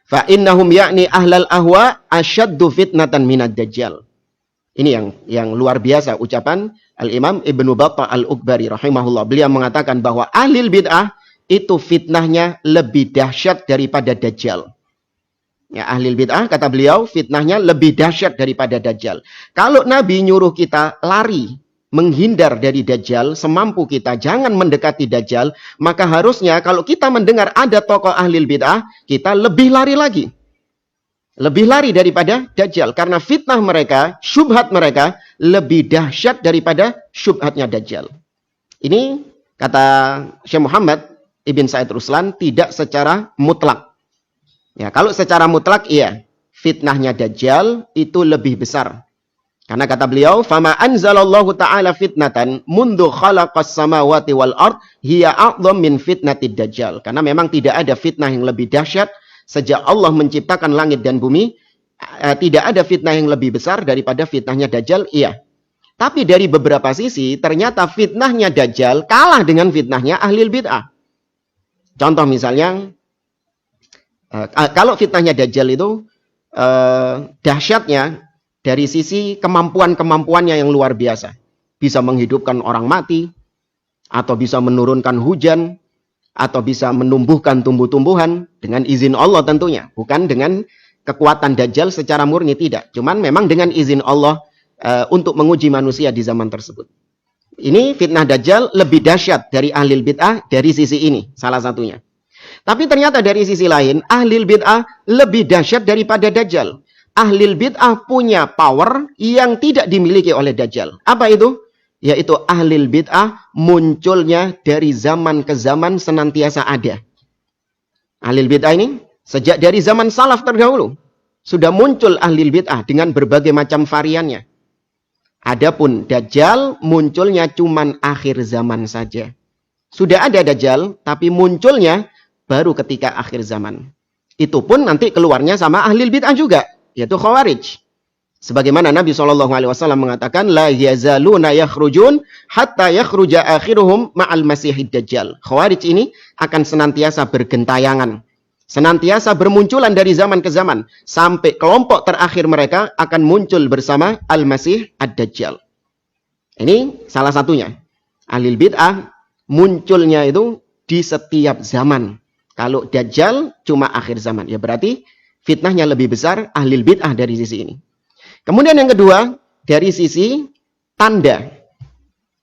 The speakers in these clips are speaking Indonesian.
Fa innahum yakni ahlal ahwa asyaddu fitnatan minad dajjal. Ini yang luar biasa ucapan Al-Imam Ibnu Battah Al-Ukbari rahimahullah. Beliau mengatakan bahwa ahli bid'ah itu fitnahnya lebih dahsyat daripada dajjal. Ya, ahli bid'ah kata beliau fitnahnya lebih dahsyat daripada dajjal. Kalau Nabi nyuruh kita lari, menghindar dari dajjal semampu kita, jangan mendekati dajjal, maka harusnya kalau kita mendengar ada tokoh ahli bid'ah, kita lebih lari lagi. Lebih lari daripada dajjal karena fitnah mereka, syubhat mereka lebih dahsyat daripada syubhatnya dajjal. Ini kata Syekh Muhammad Ibn Said Ruslan tidak secara mutlak. Ya, kalau secara mutlak iya, fitnahnya dajjal itu lebih besar. Karena kata beliau, "Fama anzalallahu ta'ala fitnatan mundu khalaqas samawati wal ard hiya a'dham min fitnatid dajjal." Karena memang tidak ada fitnah yang lebih dahsyat sejak Allah menciptakan langit dan bumi, tidak ada fitnah yang lebih besar daripada fitnahnya dajjal, iya. Tapi dari beberapa sisi ternyata fitnahnya dajjal kalah dengan fitnahnya ahli bid'ah. Contoh misalnya, kalau fitnahnya dajjal itu dahsyatnya dari sisi kemampuan-kemampuannya yang luar biasa. Bisa menghidupkan orang mati, atau bisa menurunkan hujan, atau bisa menumbuhkan tumbuh-tumbuhan dengan izin Allah tentunya. Bukan dengan kekuatan dajjal secara murni, tidak. Cuman memang dengan izin Allah untuk menguji manusia di zaman tersebut. Ini fitnah dajjal lebih dahsyat dari ahli bid'ah dari sisi ini, salah satunya. Tapi ternyata dari sisi lain, ahli bid'ah lebih dahsyat daripada dajjal. Ahli bid'ah punya power yang tidak dimiliki oleh dajjal. Apa itu? Yaitu ahli bid'ah munculnya dari zaman ke zaman senantiasa ada. Ahli bid'ah ini sejak dari zaman salaf terdahulu sudah muncul ahli bid'ah dengan berbagai macam variannya. Adapun dajjal munculnya cuman akhir zaman saja. Sudah ada dajjal tapi munculnya baru ketika akhir zaman. Itu pun nanti keluarnya sama ahli bid'ah juga, yaitu khawarij. Sebagaimana Nabi SAW mengatakan, la yazaluna yakhrujun hatta yakhruja akhiruhum ma'al masihid dajjal. Khawarij ini akan senantiasa bergentayangan, senantiasa bermunculan dari zaman ke zaman, sampai kelompok terakhir mereka akan muncul bersama al-masih ad-dajjal. Ini salah satunya. Ahli bid'ah munculnya itu di setiap zaman. Kalau dajjal cuma akhir zaman, ya berarti fitnahnya lebih besar ahli bid'ah dari sisi ini. Kemudian yang kedua, dari sisi tanda.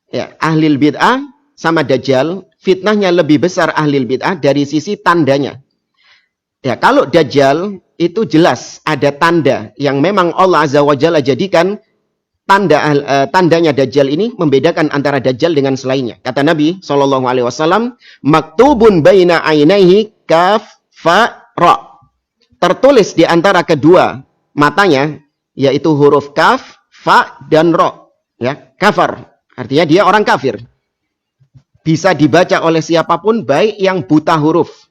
Ya, ahli bid'ah sama dajjal, fitnahnya lebih besar ahli bid'ah dari sisi tandanya. Ya, kalau dajjal itu jelas ada tanda yang memang Allah Azza wa Jalla jadikan tandanya dajjal ini membedakan antara dajjal dengan selainnya. Kata Nabi SAW, maktubun baina ainaihi kaf fa ra. Tertulis di antara kedua matanya yaitu huruf kaf, fa dan ra. Ya, kafar. Artinya dia orang kafir. Bisa dibaca oleh siapapun, baik yang buta huruf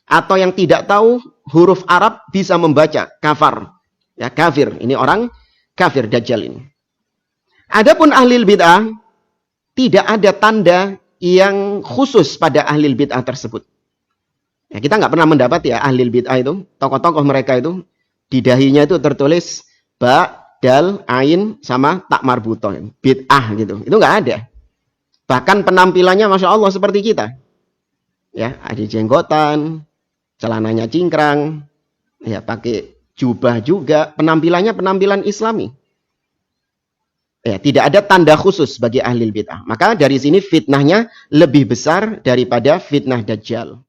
atau yang tidak tahu huruf Arab bisa membaca kafar. Ya, kafir. Ini orang kafir dajjal ini. Adapun ahli bid'ah tidak ada tanda yang khusus pada ahli bid'ah tersebut. Ya, kita nggak pernah mendapat ya ahli bid'ah itu, tokoh-tokoh mereka itu di dahinya itu tertulis ba, dal, ain sama tak marbutoh, bid'ah gitu. Itu nggak ada. Bahkan penampilannya Masya Allah seperti kita. Ya, ada jenggotan, celananya cingkrang, ya pakai jubah juga, penampilannya penampilan Islami. Ya, tidak ada tanda khusus bagi ahli bid'ah. Maka dari sini fitnahnya lebih besar daripada fitnah dajjal.